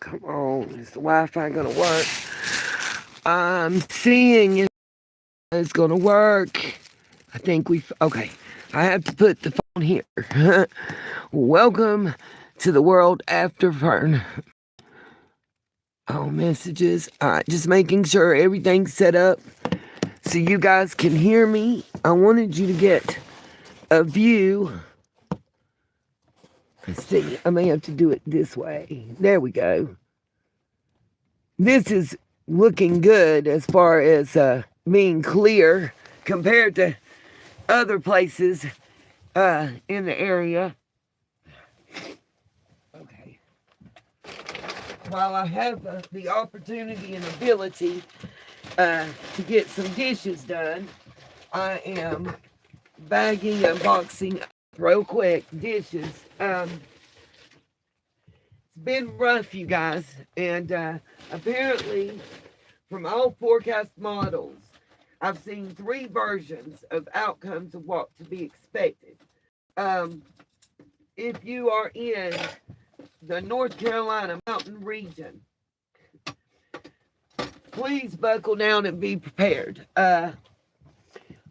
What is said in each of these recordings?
Come on, is the Wi-Fi gonna work? I'm seeing it's gonna work. I think okay. I have to put the phone here. Welcome to the world after Fern. Oh, messages. All right, just making sure everything's set up so you guys can hear me. I wanted you to get a view. Let's see. I may have to do it this way. There we go. This is looking good as far as being clear compared to other places in the area. Okay. While I have the opportunity and ability to get some dishes done, I am bagging and boxing up real quick dishes. It's been rough, you guys, and apparently from all forecast models, I've seen 3 versions of outcomes of what to be expected. If you are in the North Carolina mountain region, please buckle down and be prepared.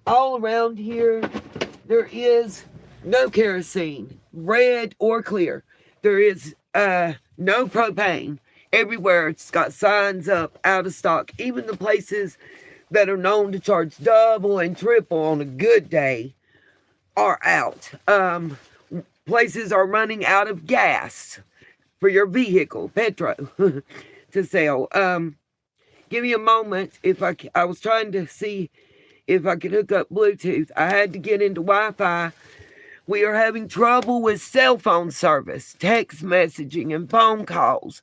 All around here, there is no kerosene, red or clear. There is no propane. Everywhere it's got signs up, out of stock. Even the places that are known to charge double and triple on a good day are out. Places are running out of gas for your vehicle, petrol, to sell. Give me a moment. I was trying to see if I could hook up Bluetooth. I had to get into Wi-Fi. We are having trouble with cell phone service, text messaging, and phone calls.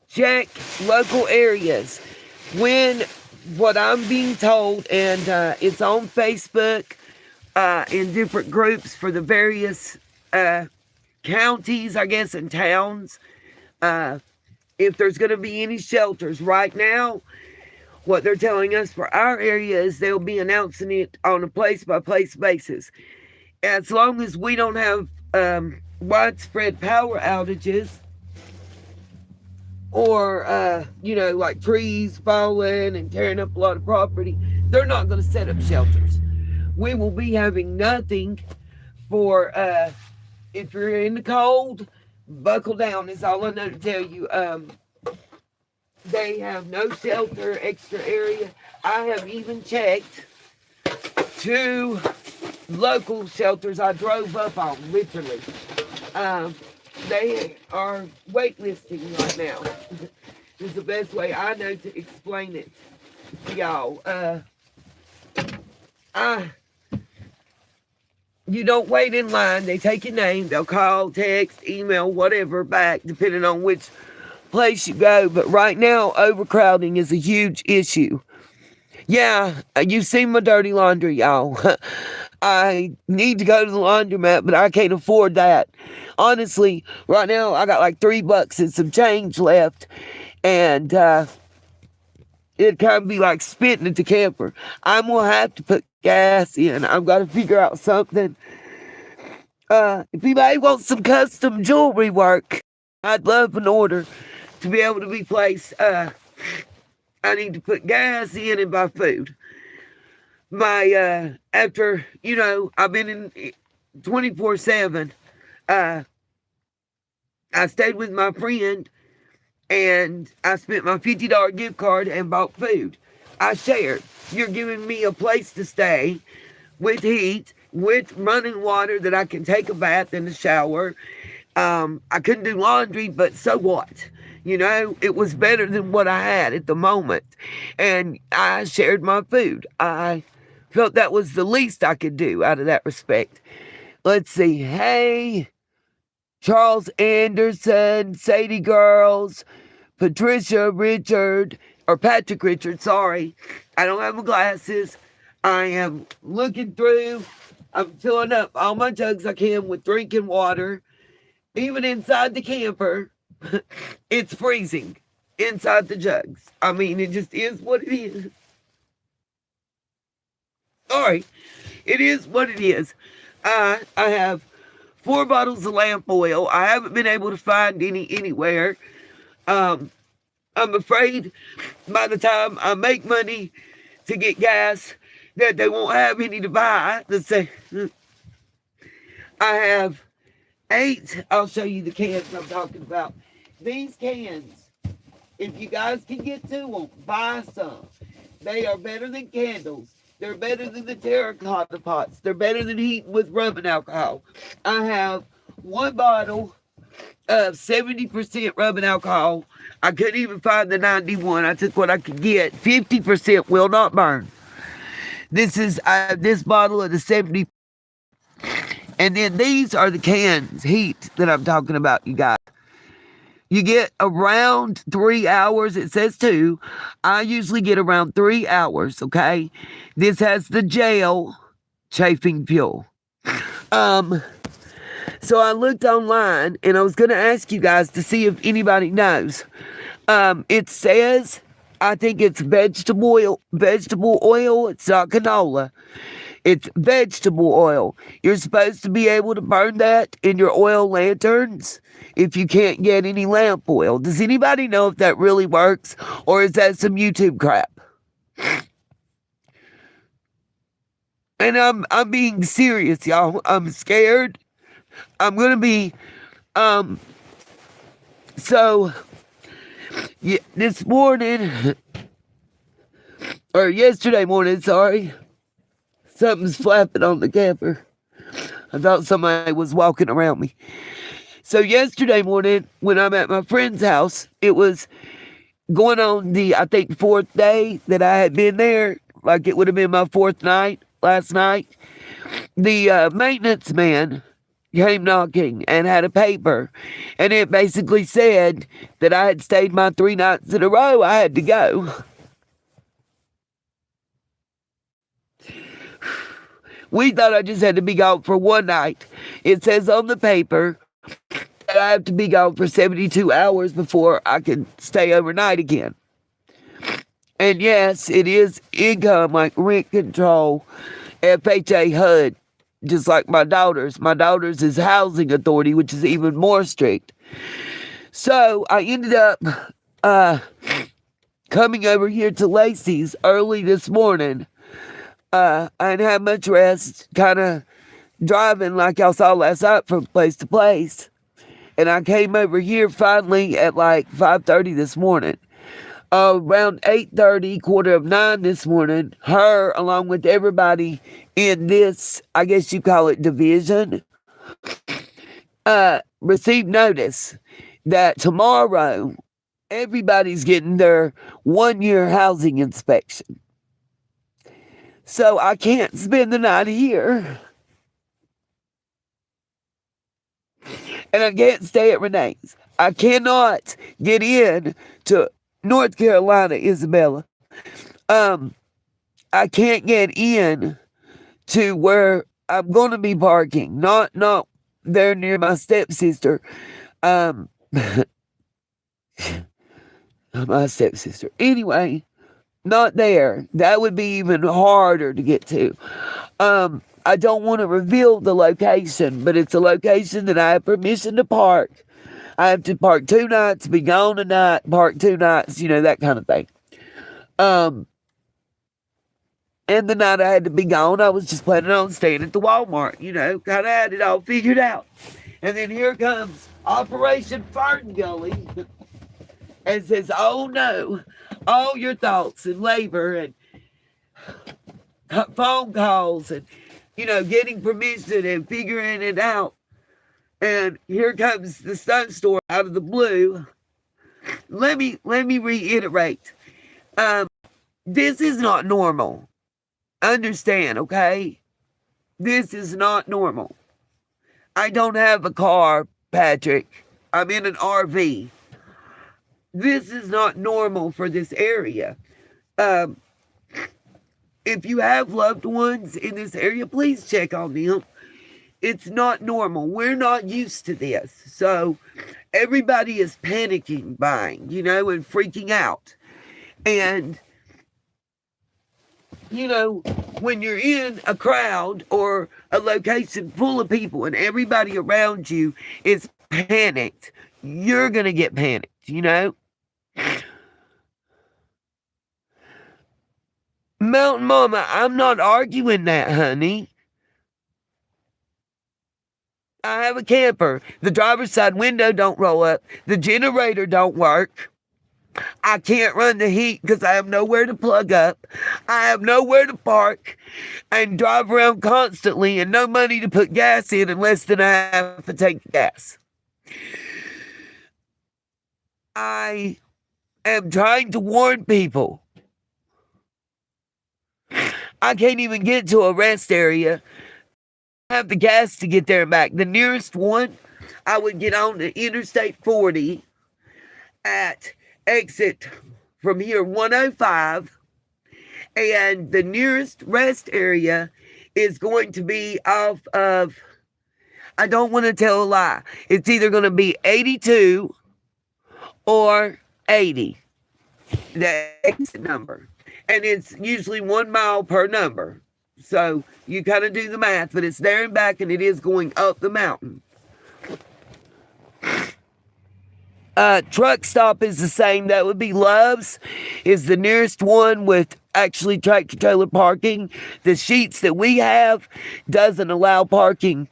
Check local areas. When what I'm being told, and it's on Facebook in different groups for the various counties, I guess, and towns, if there's going to be any shelters right now, what they're telling us for our area is they'll be announcing it on a place-by-place basis. As long as we don't have widespread power outages or, like trees falling and tearing up a lot of property, they're not going to set up shelters. We will be having nothing for, if you're in the cold, buckle down is all I know to tell you. They have no shelter, extra area. I have even checked 2 local shelters I drove up on, literally. They are waitlisting right now. Is the best way I know to explain it to y'all. You don't wait in line. They take your name. They'll call, text, email, whatever back, depending on which place you go. But right now, overcrowding is a huge issue. Yeah, you've seen my dirty laundry, y'all. I need to go to the laundromat, but I can't afford that. Honestly, right now, I got like $3 and some change left. And it'd kind of be like spitting at the camper. I'm going to have to put gas in. I've got to figure out something. If anybody wants some custom jewelry work, I'd love an order to be able to be placed. I need to put gas in and buy food. After, I've been in 24/7, I stayed with my friend and I spent my $50 gift card and bought food. I shared. You're giving me a place to stay with heat, with running water that I can take a bath and a shower. I couldn't do laundry, but so what? It was better than what I had at the moment. And I shared my food. I felt that was the least I could do out of that respect. Let's see. Hey, Charles Anderson, Sadie Girls, Patricia Richard, or Patrick Richard, sorry. I don't have my glasses. I am looking through. I'm filling up all my jugs I can with drinking water. Even inside the camper, it's freezing inside the jugs. I mean, it just is what it is. Sorry, it is what it is. I have 4 bottles of lamp oil. I haven't been able to find any anywhere. I'm afraid by the time I make money to get gas that they won't have any to buy. I have 8. I'll show you the cans I'm talking about. These cans, if you guys can get to them, buy some. They are better than candles. They're better than the terracotta pots. They're better than heating with rubbing alcohol. I have 1 bottle of 70% rubbing alcohol. I couldn't even find the 91. I took what I could get. 50% will not burn. This is this bottle of the 70. And then these are the cans, heat, that I'm talking about, you guys. You get around 3 hours. It says 2. I usually get around 3 hours, okay? This has the gel chafing fuel. So I looked online, and I was going to ask you guys to see if anybody knows. It says, I think it's vegetable oil. It's not canola. It's vegetable oil. You're supposed to be able to burn that in your oil lanterns if you can't get any lamp oil. Does anybody know if that really works, or is that some YouTube crap? And I'm being serious, y'all. I'm scared. I'm gonna be so yeah, this morning or yesterday morning, sorry. Something's flapping on the camper. I thought somebody was walking around me. So yesterday morning, when I'm at my friend's house, it was going on the, I think, 4th day that I had been there. Like it would have been my 4th night last night. The maintenance man came knocking and had a paper. And it basically said that I had stayed my 3 nights in a row. I had to go. We thought I just had to be gone for 1 night. It says on the paper that I have to be gone for 72 hours before I can stay overnight again. And yes, it is income like rent control, FHA HUD, just like my daughter's. My daughter's is housing authority, which is even more strict. So I ended up coming over here to Lacey's early this morning. I didn't have much rest, kind of driving like y'all saw last night from place to place. And I came over here finally at like 5:30 this morning. Around 8:30, 8:45 this morning, her, along with everybody in this, I guess you call it division, received notice that tomorrow everybody's getting their 1-year housing inspection. So I can't spend the night here. And I can't stay at Renee's. I cannot get in to North Carolina, Isabella. I can't get in to where I'm going to be parking. Not there near my stepsister. My stepsister. Anyway, not there. That would be even harder to get to. I don't want to reveal the location, but it's a location that I have permission to park. I have to park 2 nights, be gone a night, park 2 nights, that kind of thing. And the night I had to be gone, I was just planning on staying at the Walmart, kind of had it all figured out. And then here comes Operation Fern Gully and says, oh no, all your thoughts and labor and phone calls and, getting permission and figuring it out. And here comes the snowstorm out of the blue. Let me reiterate. This is not normal. Understand, okay? This is not normal. I don't have a car, Patrick. I'm in an RV. This is not normal for this area. If you have loved ones in this area, please check on them. It's not normal. We're not used to this. So everybody is panicking, buying, and freaking out. And, when you're in a crowd or a location full of people and everybody around you is panicked, you're going to get panicked, you know? Mountain Mama, I'm not arguing that, honey. I have a camper. The driver's side window don't roll up. The generator don't work. I can't run the heat because I have nowhere to plug up. I have nowhere to park and drive around constantly and no money to put gas in unless then I have to take gas. I am trying to warn people. I can't even get to a rest area. I have the gas to get there and back. The nearest one, I would get on the Interstate 40 at exit from here 105, and the nearest rest area is going to be off of, I don't want to tell a lie, it's either going to be 82 or 80, the exit number, and it's usually 1 mile per number, so you kind of do the math, but it's there and back, and it is going up the mountain. Truck stop is the same. That would be Love's, is the nearest one with actually tractor trailer parking. The sheets that we have doesn't allow parking.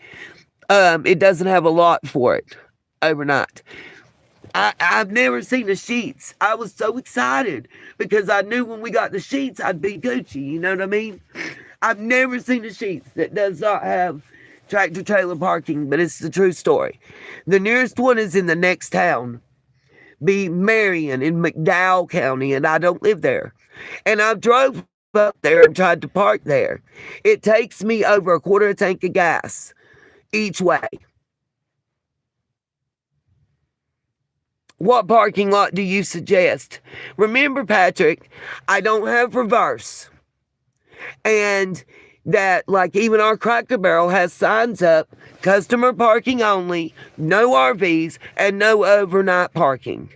It doesn't have a lot for it overnight. I've never seen the sheets. I was so excited because I knew when we got the sheets, I'd be Gucci. You know what I mean? I've never seen the sheets that does not have tractor trailer parking, but it's the true story. The nearest one is in the next town. Be Marion in McDowell County, and I don't live there. And I drove up there and tried to park there. It takes me over a quarter tank of gas each way. What parking lot do you suggest? Remember, Patrick, I don't have reverse. And that, like, even our Cracker Barrel has signs up, customer parking only, no RVs, and no overnight parking.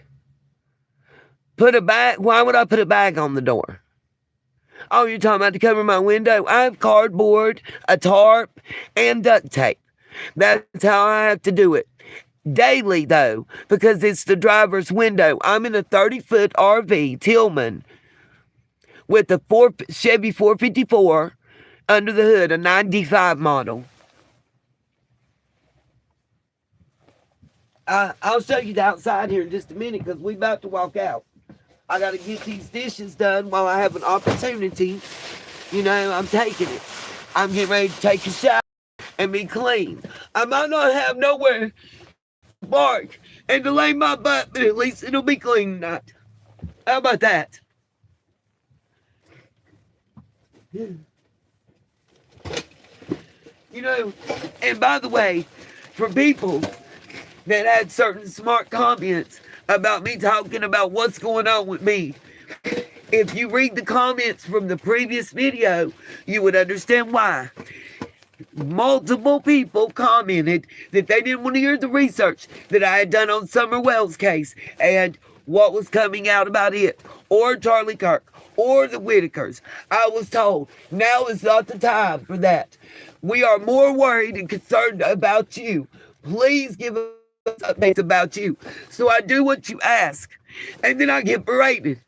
Put a bag, why would I put a bag on the door? Oh, you're talking about to cover my window? I have cardboard, a tarp, and duct tape. That's how I have to do it. Daily, though, because it's the driver's window. I'm in a 30-foot RV, Tillman, with a Chevy 454 under the hood, a 95 model. I'll show you the outside here in just a minute because we're about to walk out. I got to get these dishes done while I have an opportunity. You know, I'm taking it. I'm getting ready to take a shower and be clean. I might not have nowhere to park and to lay my butt, but at least it'll be clean tonight. How about that? You know, and by the way, for people that had certain smart comments about me talking about what's going on with me, if you read the comments from the previous video, you would understand why. Multiple people commented that they didn't want to hear the research that I had done on Summer Wells' case and what was coming out about it, or Charlie Kirk, or the Whitakers. I was told now is not the time for that. We are more worried and concerned about you. Please give us updates about you. So I do what you ask, and then I get berated.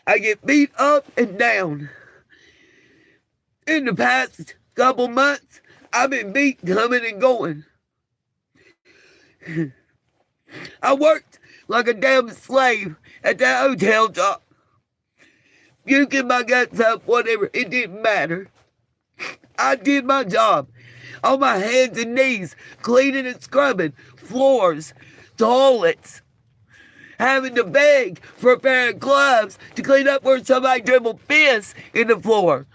I get beat up and down. In the past couple months, I've been beat coming and going. I worked like a damn slave at that hotel job. Puking my guts up, whatever, it didn't matter. I did my job on my hands and knees, cleaning and scrubbing floors, toilets, having to beg for a pair of gloves to clean up where somebody dribbled piss in the floor.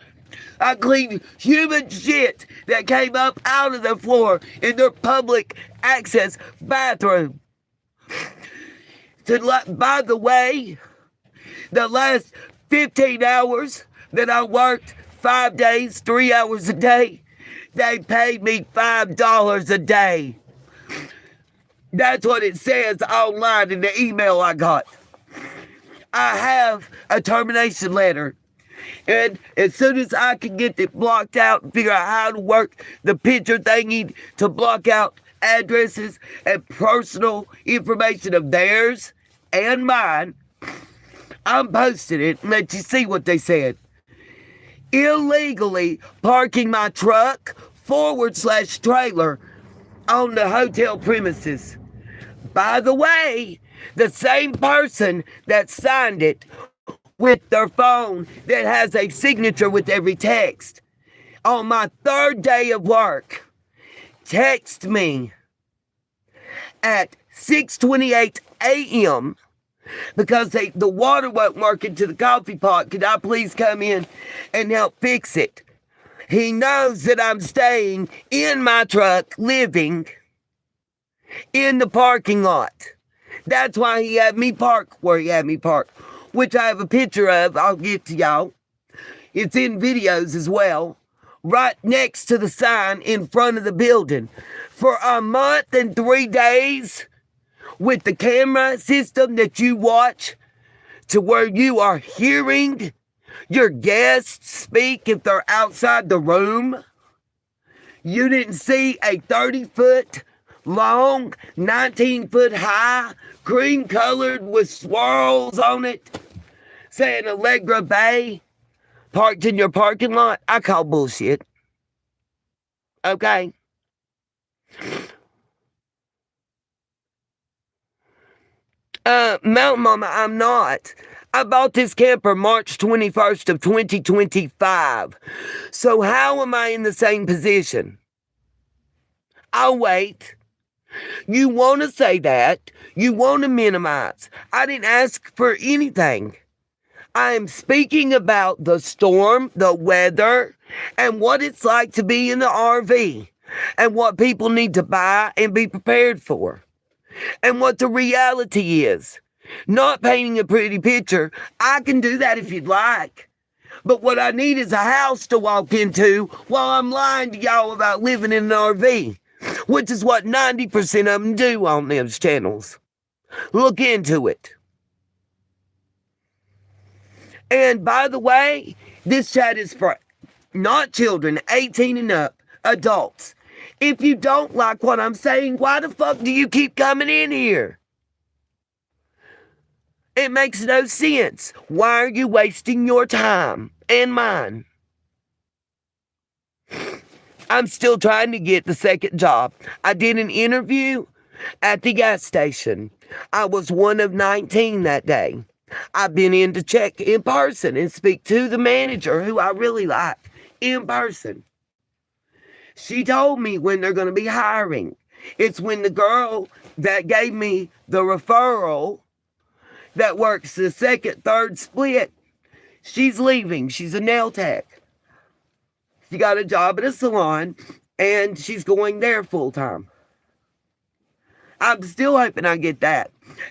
I cleaned human shit that came up out of the floor in their public access bathroom. By the way, the last 15 hours that I worked 5 days, 3 hours a day, they paid me $5 a day. That's what it says online in the email I got. I have a termination letter And as soon as I can get it blocked out and figure out how to work the picture thingy to block out addresses and personal information of theirs and mine, I'm posting it and let you see what they said. Illegally parking my truck / trailer on the hotel premises. By the way, the same person that signed it with their phone that has a signature with every text on my 3rd day of work text me at 6:28 a.m. because the water wasn't working to the coffee pot. Could I please come in and help fix it? He knows that I'm staying in my truck, living in the parking lot. That's why he had me park where he had me park, which I have a picture of. I'll get to y'all. It's in videos as well. Right next to the sign in front of the building. For a month and 3 days, with the camera system that you watch to where you are hearing your guests speak if they're outside the room, you didn't see a 30-foot long, 19-foot high, cream colored with swirls on it, saying Allegra Bay parked in your parking lot. I call bullshit. Okay? Mountain Mama, I'm not. I bought this camper March 21st of 2025. So how am I in the same position? I'll wait. You want to say that. You want to minimize. I didn't ask for anything. I am speaking about the storm, the weather, and what it's like to be in the RV, and what people need to buy and be prepared for, and what the reality is. Not painting a pretty picture. I can do that if you'd like. But what I need is a house to walk into while I'm lying to y'all about living in an RV, which is what 90% of them do on those channels. Look into it. And by the way, this chat is for not children, 18 and up, adults. If you don't like what I'm saying, why the fuck do you keep coming in here? It makes no sense. Why are you wasting your time and mine? I'm still trying to get the second job. I did an interview at the gas station. I was one of 19 that day. I've been in to check in person and speak to the manager, who I really like, in person. She told me when they're going to be hiring. It's when the girl that gave me the referral that works the 2nd, 3rd split, she's leaving. She's a nail tech. She got a job at a salon, and she's going there full time. I'm still hoping I get that.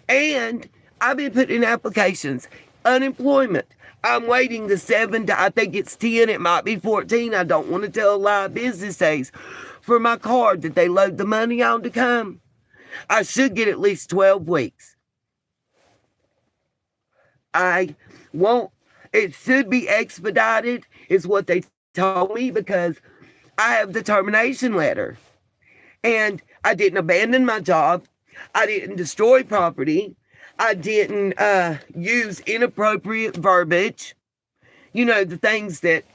And I've been putting in applications. Unemployment. I'm waiting the 7 to, I think it's 10, it might be 14. I don't want to tell a lie, business days for my card that they load the money on to come. I should get at least 12 weeks. I won't, it should be expedited, is what they told me, because I have the termination letter. And I didn't abandon my job. I didn't destroy property. I didn't use inappropriate verbiage. You know, the things that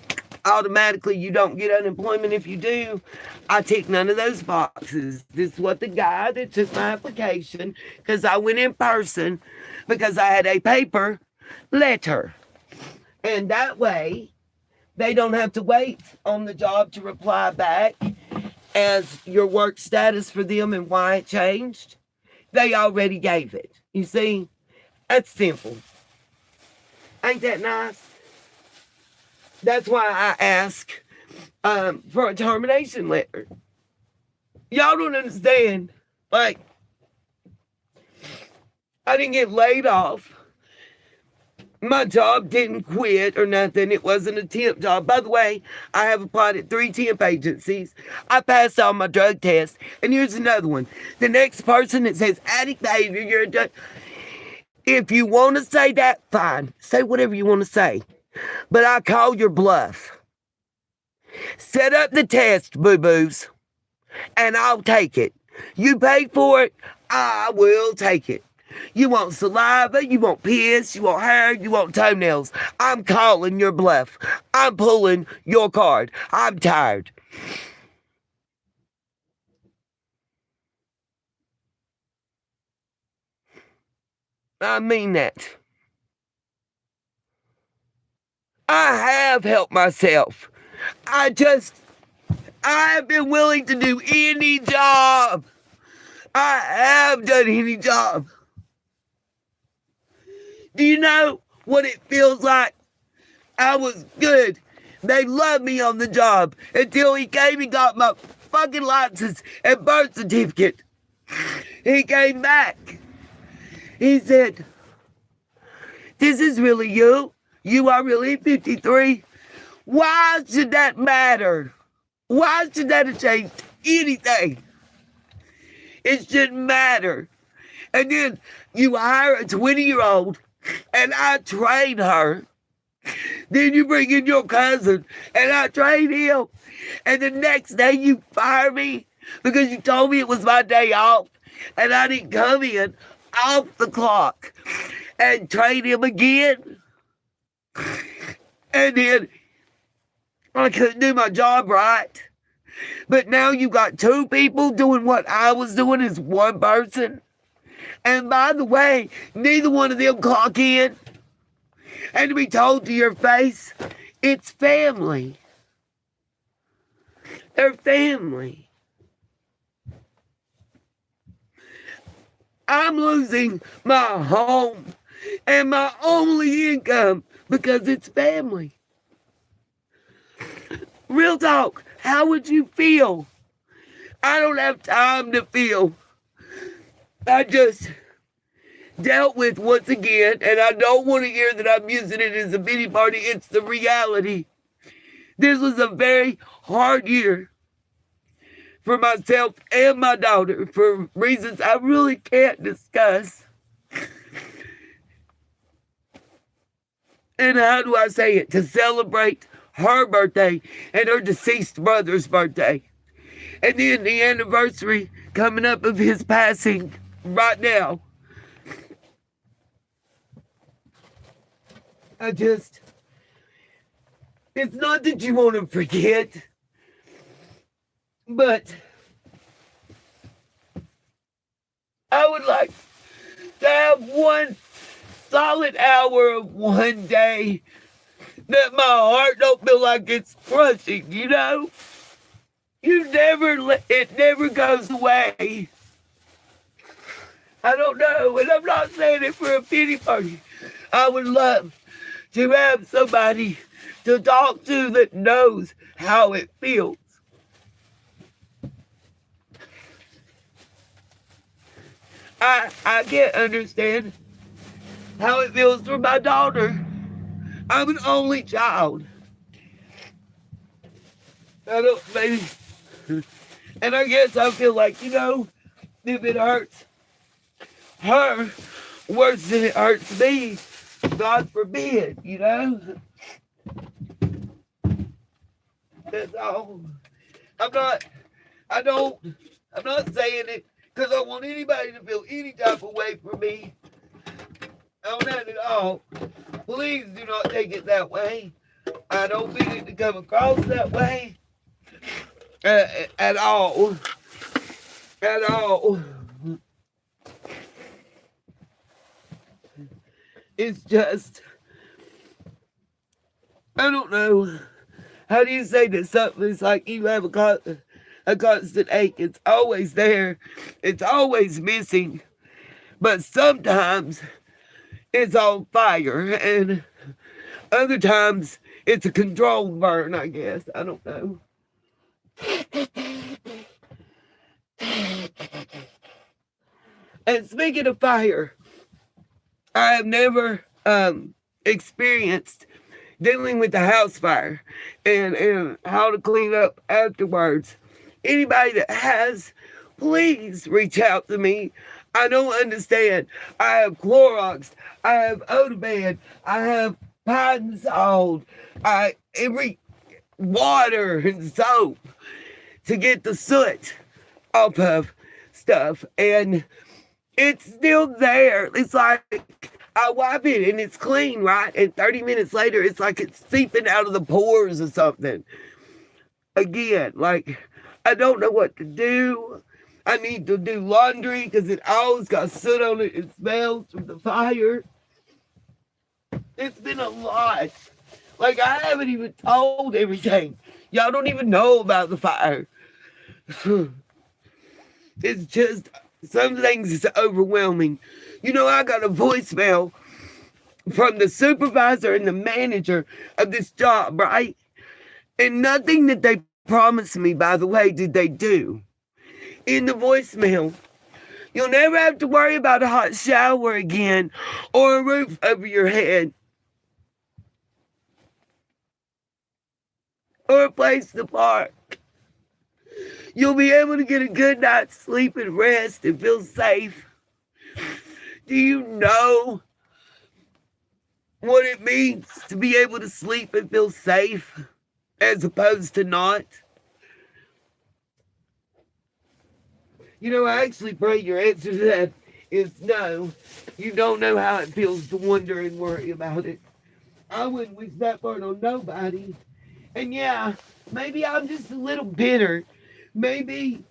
automatically you don't get unemployment if you do. I tick none of those boxes. This is what the guy that took my application, because I went in person, because I had a paper letter. And that way, they don't have to wait on the job to reply back as your work status for them and why it changed. They already gave it. You see, that's simple. Ain't that nice? That's why I ask for a termination letter. Y'all don't understand. Like, I didn't get laid off. My job didn't quit or nothing. It wasn't a temp job. By the way, I have applied at 3 temp agencies. I passed all my drug tests. And here's another one. The next person that says addict behavior, you're a drug. If you want to say that, fine. Say whatever you want to say. but I call your bluff. Set up the test, boo-boos, and I'll take it. You pay for it, I will take it. You want saliva, you want piss, you want hair, you want toenails. I'm calling your bluff. I'm pulling your card. I'm tired. I mean that. I have helped myself. I have been willing to do any job. I have done any job. Do you know what it feels like? I was good. They loved me on the job until he came and got my fucking license and birth certificate. He came back. He said, "This is really you? You are really 53? Why should that matter? Why should that have changed anything? It shouldn't matter." And then you hire a 20-year-old and I train her. Then you bring in your cousin and I train him. And the next day you fire me because you told me it was my day off and I didn't come in off the clock and train him again. And then I couldn't do my job right. But now you got two people doing what I was doing as one person. And by the way, neither one of them clock in. And to be told to your face, it's family. They're family. I'm losing my home and my only income because it's family. Real talk, how would you feel? I don't have time to feel. I just dealt with once again, and I don't want to hear that I'm using it as a pity party. It's the reality. This was a very hard year for myself and my daughter for reasons I really can't discuss. And how do I say it? To celebrate her birthday and her deceased brother's birthday. And then the anniversary coming up of his passing right now. It's not that you want to forget, but I would like to have one solid hour of one day that my heart don't feel like it's crushing, you know? It never goes away. I don't know, and I'm not saying it for a pity party. I would love to have somebody to talk to that knows how it feels. I can't understand how it feels for my daughter. I'm an only child. Maybe, and I guess I feel like, if it hurts her worse than it hurts me, God forbid, That's all. I'm not saying it because I want anybody to feel any type of way for me. I'm not at all. Please do not take it that way. I don't mean it to come across that way. At all. At all. It's just, I don't know. How do you say that something's like you have a constant ache? It's always there. It's always missing. But sometimes it's on fire. And other times it's a controlled burn, I guess. I don't know. And speaking of fire, I have never experienced dealing with the house fire and how to clean up afterwards. Anybody that has, please reach out to me. I don't understand. I have Clorox. I have Odoban. I have Pine salt, every water and soap to get the soot off of stuff. And it's still there. It's like I wipe it and it's clean, right? And 30 minutes later, it's like it's seeping out of the pores or something. Again, like I don't know what to do. I need to do laundry because it always got soot on it. It smells from the fire. It's been a lot. Like I haven't even told everything. Y'all don't even know about the fire. It's just some things is overwhelming. You know, I got a voicemail from the supervisor and the manager of this job, right? And nothing that they promised me, by the way, did they do. In the voicemail, you'll never have to worry about a hot shower again or a roof over your head or a place to park. You'll be able to get a good night's sleep and rest and feel safe. Do you know what it means to be able to sleep and feel safe as opposed to not? You know, I actually pray your answer to that is no. You don't know how it feels to wonder and worry about it. I wouldn't wish that burn on nobody. And yeah, maybe I'm just a little bitter. Maybe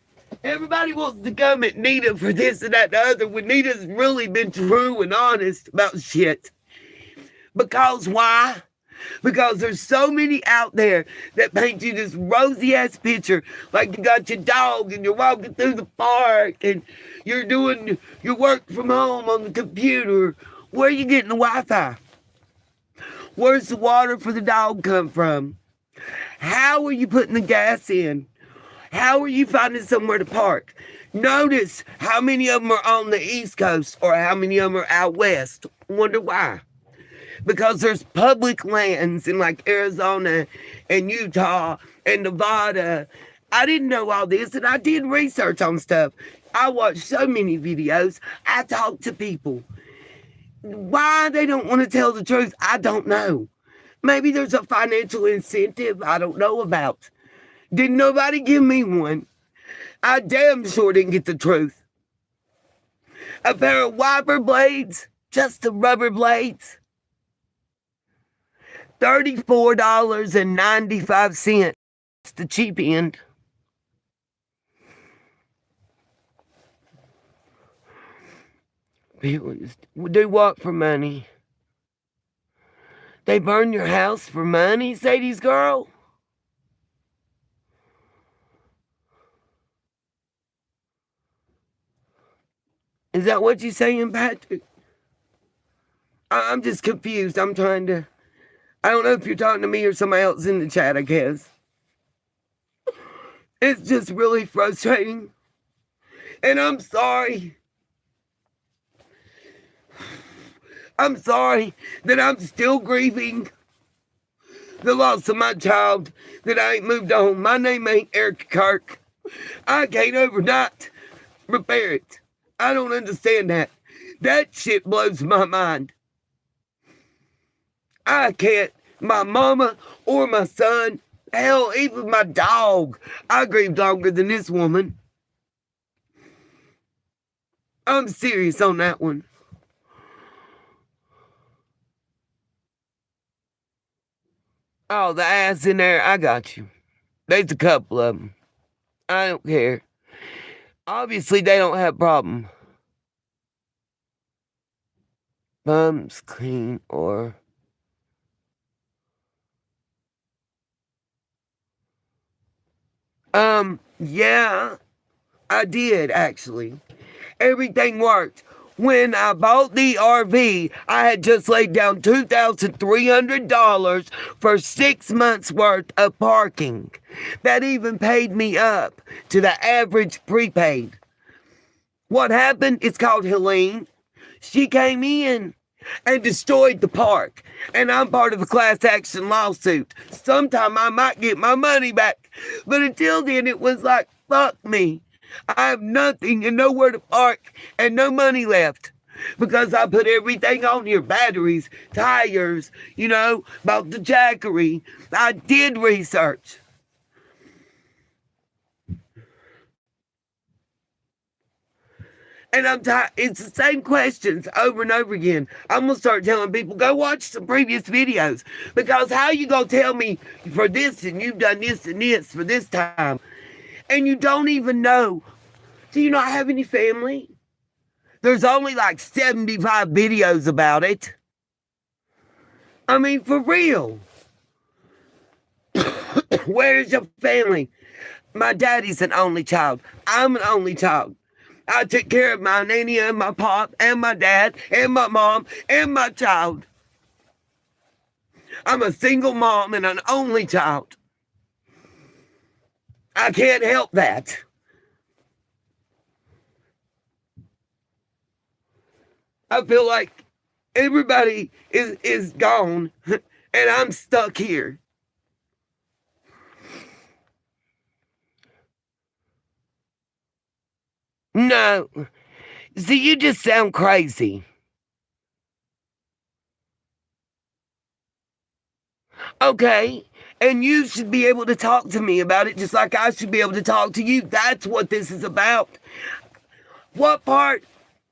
everybody wants to come at Nita for this and that and the other when Nita's really been true and honest about shit. Because why? Because there's so many out there that paint you this rosy ass picture, like you got your dog and you're walking through the park and you're doing your work from home on the computer. Where are you getting the Wi-Fi? Where's the water for the dog come from? How are you putting the gas in? How are you finding somewhere to park? Notice how many of them are on the East Coast or how many of them are out West. Wonder why? Because there's public lands in like Arizona and Utah and Nevada. I didn't know all this and I did research on stuff. I watched so many videos. I talked to people. Why they don't want to tell the truth, I don't know. Maybe there's a financial incentive I don't know about. Didn't nobody give me one. I damn sure didn't get the truth. A pair of wiper blades, just the rubber blades. $34.95, the cheap end. People do what for money? They burn your house for money, Sadie's girl? Is that what you're saying, Patrick? I'm just confused. I'm trying to... I don't know if you're talking to me or somebody else in the chat, I guess. It's just really frustrating. And I'm sorry. I'm sorry that I'm still grieving the loss of my child, that I ain't moved on. My name ain't Eric Kirk. I can't overnight repair it. I don't understand that. That shit blows my mind. I can't. My mama or my son, hell, even my dog. I grieved longer than this woman. I'm serious on that one. Oh, the ass in there, I got you. There's a couple of them. I don't care. Obviously, they don't have a problem. Bums clean or... Yeah, I did actually. Everything worked. When I bought the RV, I had just laid down $2,300 for 6 months worth of parking. That even paid me up to the average prepaid. What happened? It's called Helene. She came in and destroyed the park. And I'm part of a class action lawsuit. Sometime I might get my money back. But until then, it was like, fuck me. I have nothing and nowhere to park and no money left. because I put everything on here, batteries, tires, about the jackery. I did research. And I'm tired. It's the same questions over and over again. I'm going to start telling people, go watch some previous videos. Because how you going to tell me for this and you've done this and this for this time, and you don't even know? Do you not have any family? There's only like 75 videos about it. I mean, for real. Where's your family? My daddy's an only child. I'm an only child. I took care of my nanny and my pop and my dad and my mom and my child. I'm a single mom and an only child. I can't help that. I feel like everybody is gone and I'm stuck here. No. See, you just sound crazy. Okay. And you should be able to talk to me about it just like I should be able to talk to you. That's what this is about. What part?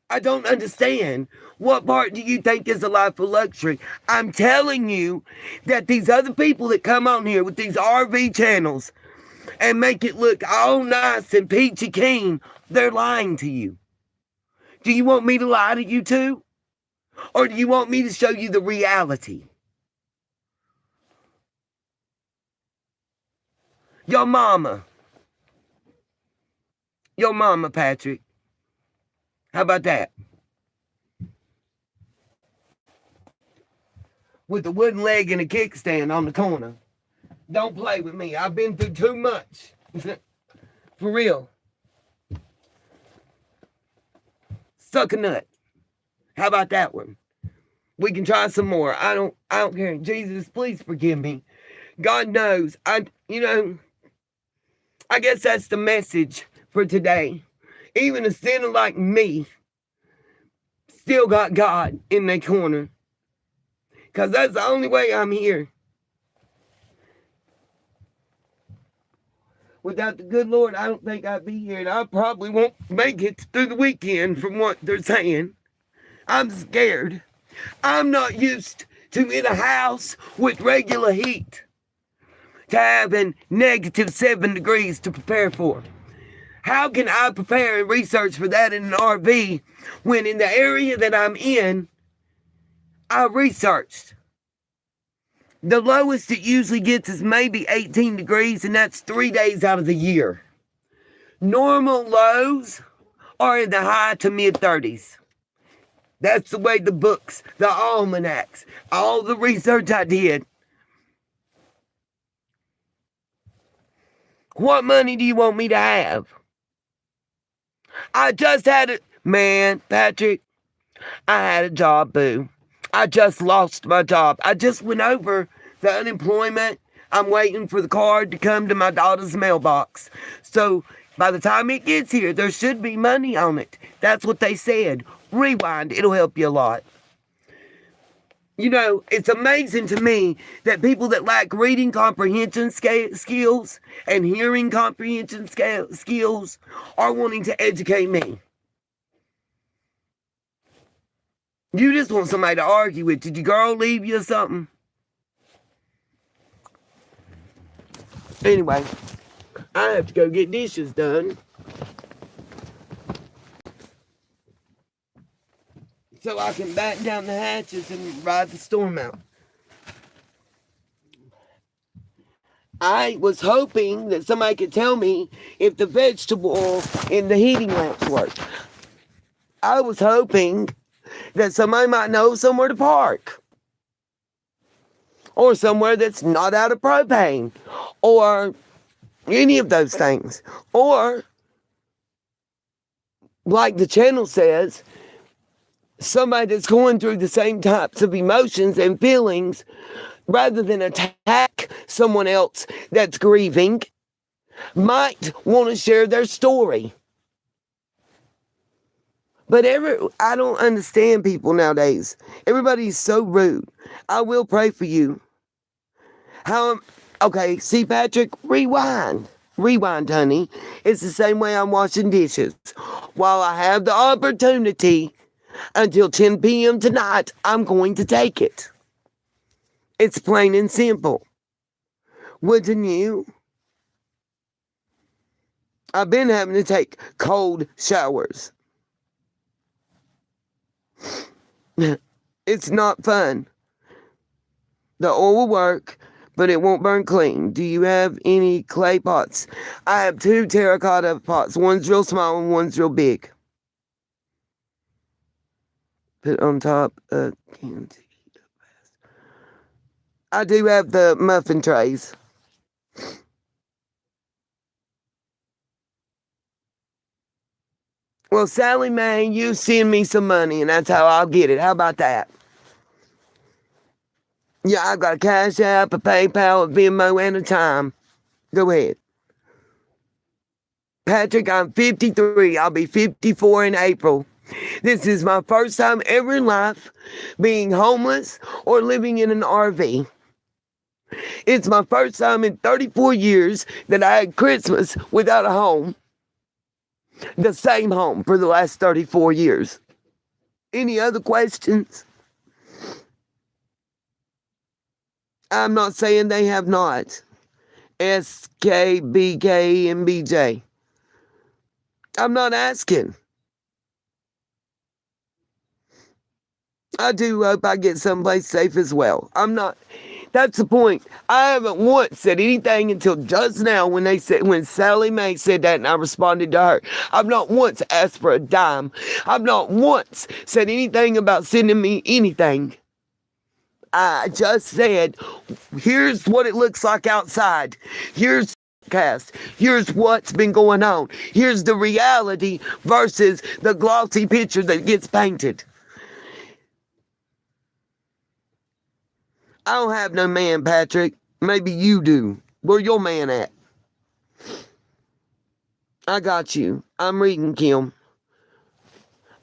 I don't understand. What part do you think is a life of luxury? I'm telling you that these other people that come on here with these RV channels and make it look all nice and peachy keen, they're lying to you. Do you want me to lie to you too? Or do you want me to show you the reality? Your mama, Patrick. How about that? With a wooden leg and a kickstand on the corner. Don't play with me. I've been through too much. For real. Suck a nut. How about that one? We can try some more. I don't care. Jesus, please forgive me. God knows. I guess that's the message for today. Even a sinner like me still got God in their corner. Because that's the only way I'm here. Without the good Lord, I don't think I'd be here. And I probably won't make it through the weekend from what they're saying. I'm scared. I'm not used to in a house with regular heat to having -7 degrees to prepare for. How can I prepare and research for that in an RV when in the area that I'm in, I researched? The lowest it usually gets is maybe 18 degrees, and that's 3 days out of the year. Normal lows are in the high to mid-30s. That's the way the books, the almanacs, all the research I did. What money do you want me to have? I just had it. Man, Patrick, I had a job, boo. I just lost my job. I just went over the unemployment. I'm waiting for the card to come to my daughter's mailbox. So by the time it gets here, there should be money on it. That's what they said. Rewind. It'll help you a lot. It's amazing to me that people that lack reading comprehension skills and hearing comprehension skills are wanting to educate me. You just want somebody to argue with. Did your girl leave you or something? Anyway, I have to go get dishes done. So I can batten down the hatches and ride the storm out. I was hoping that somebody could tell me if the vegetable oil in the heating lamps worked. I was hoping that somebody might know somewhere to park. Or somewhere that's not out of propane. Or any of those things. Or, like the channel says, somebody that's going through the same types of emotions and feelings, rather than attack someone else that's grieving, might want to share their story. But I don't understand people nowadays. Everybody's so rude. I will pray for you. Okay, see, Patrick, rewind. Rewind, honey. It's the same way I'm washing dishes. While I have the opportunity until 10 p.m. tonight, I'm going to take it. It's plain and simple. Wouldn't you? I've been having to take cold showers. It's not fun. The oil will work, but it won't burn clean. Do you have any clay pots? I have 2 terracotta pots. One's real small and one's real big. Put on top of cans. I do have the muffin trays. Well, Sally Mae, you send me some money and that's how I'll get it. How about that? Yeah, I've got a Cash App, a PayPal, a Venmo, and a Time. Go ahead. Patrick, I'm 53. I'll be 54 in April. This is my first time ever in life being homeless or living in an RV. It's my first time in 34 years that I had Christmas without a home. The same home for the last 34 years. Any other questions? I'm not saying they have not. S, K, B, K, and BJ. I'm not asking. I do hope I get someplace safe as well. That's the point. I haven't once said anything until just now when Sally Mae said that and I responded to her. I've not once asked for a dime. I've not once said anything about sending me anything. I just said, here's what it looks like outside. Here's Here's what's been going on. Here's the reality versus the glossy picture that gets painted. I don't have no man, Patrick. Maybe you do. Where your man at? I got you. I'm reading, Kim.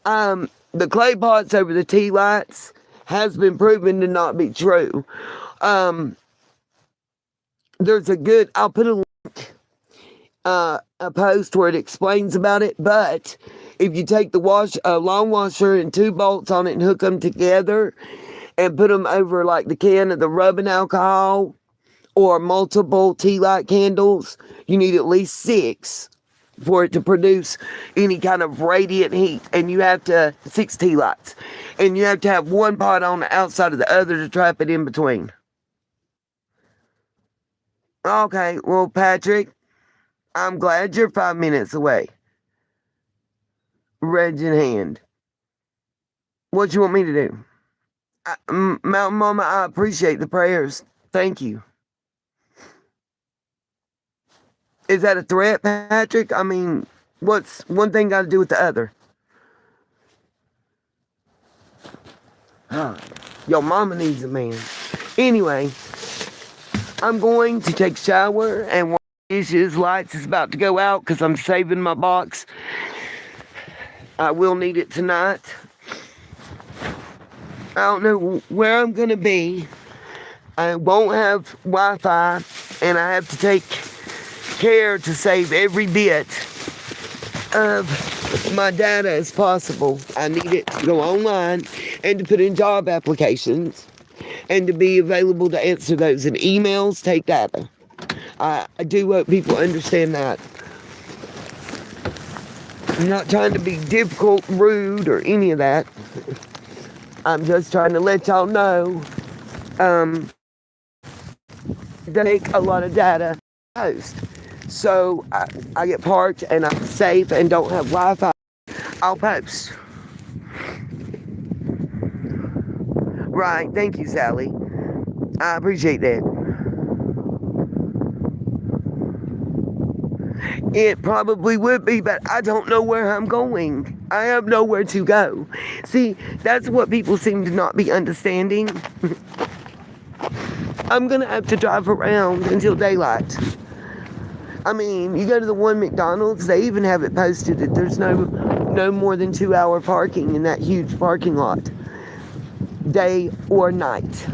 The clay pots over the tea lights has been proven to not be true. I'll put a link, a post where it explains about it, but if you take the lawn washer and 2 bolts on it and hook them together and put them over like the can of the rubbing alcohol or multiple tea light candles, you need at least 6 for it to produce any kind of radiant heat. And you have 6 tea lights. And you have to have 1 pot on the outside of the other to trap it in between. Okay, well, Patrick, I'm glad you're 5 minutes away. Raise your hand. What you want me to do? Mountain Mama, I appreciate the prayers. Thank you. Is that a threat, Patrick? I mean, what's one thing got to do with the other? Your mama needs a man. Anyway, I'm going to take a shower and wash dishes. Lights is about to go out because I'm saving my box. I will need it tonight. I don't know where I'm going to be. I won't have Wi-Fi, and I have to take care to save every bit of my data as possible. I need it to go online and to put in job applications and to be available to answer those. And emails take data. I do hope people understand that. I'm not trying to be difficult, rude, or any of that. I'm just trying to let y'all know they take a lot of data to post. So I get parked and I'm safe and don't have Wi-Fi. I'll post. Right, thank you, Sally. I appreciate that. It probably would be, but I don't know where I'm going. I have nowhere to go. See, that's what people seem to not be understanding. I'm going to have to drive around until daylight. I mean, you go to the one McDonald's, they even have it posted that there's no no more than 2-hour parking in that huge parking lot, day or night.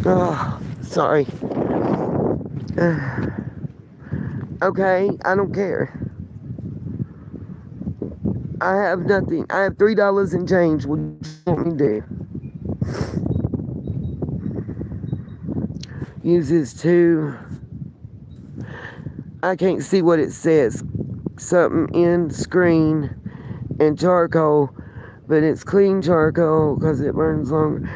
Oh, sorry. Okay, I don't care. I have nothing. I have $3 and change. What do you want me to do? Uses to... I can't see what it says. Something in screen and charcoal, but it's clean charcoal because it burns longer.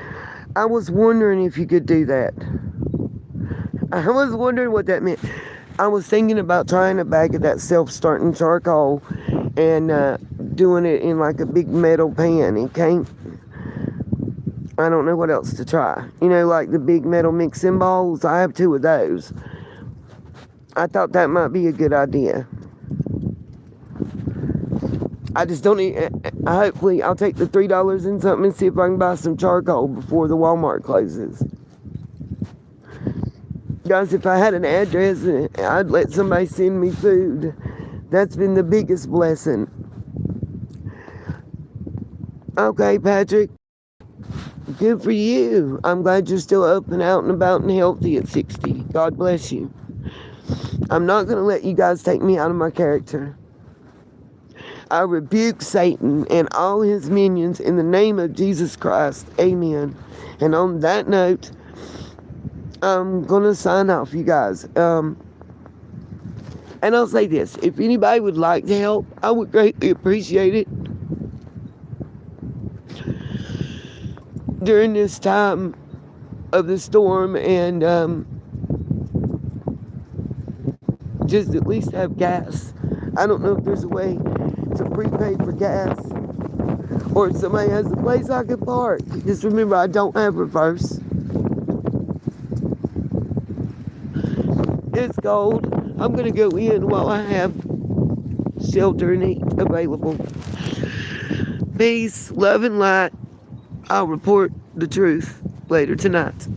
I was wondering if you could do that. I was wondering what that meant. I was thinking about trying a bag of that self-starting charcoal and doing it in like a big metal pan. It can't. I don't know what else to try. You know, like the big metal mixing bowls. I have 2 of those. I thought that might be a good idea. I just don't need... Hopefully, I'll take the $3 and something and see if I can buy some charcoal before the Walmart closes. Guys, if I had an address, I'd let somebody send me food. That's been the biggest blessing. Okay, Patrick. Good for you. I'm glad you're still up and out and about and healthy at 60. God bless you. I'm not going to let you guys take me out of my character. I rebuke Satan and all his minions in the name of Jesus Christ. Amen. And on that note, I'm going to sign off, you guys. And I'll say this. If anybody would like to help, I would greatly appreciate it. During this time of the storm, and just at least have gas. I don't know if there's a way to prepay for gas, or if somebody has a place I could park. Just remember, I don't have reverse. It's cold. I'm going to go in while I have shelter and heat available. Peace, love, and light. I'll report the truth later tonight.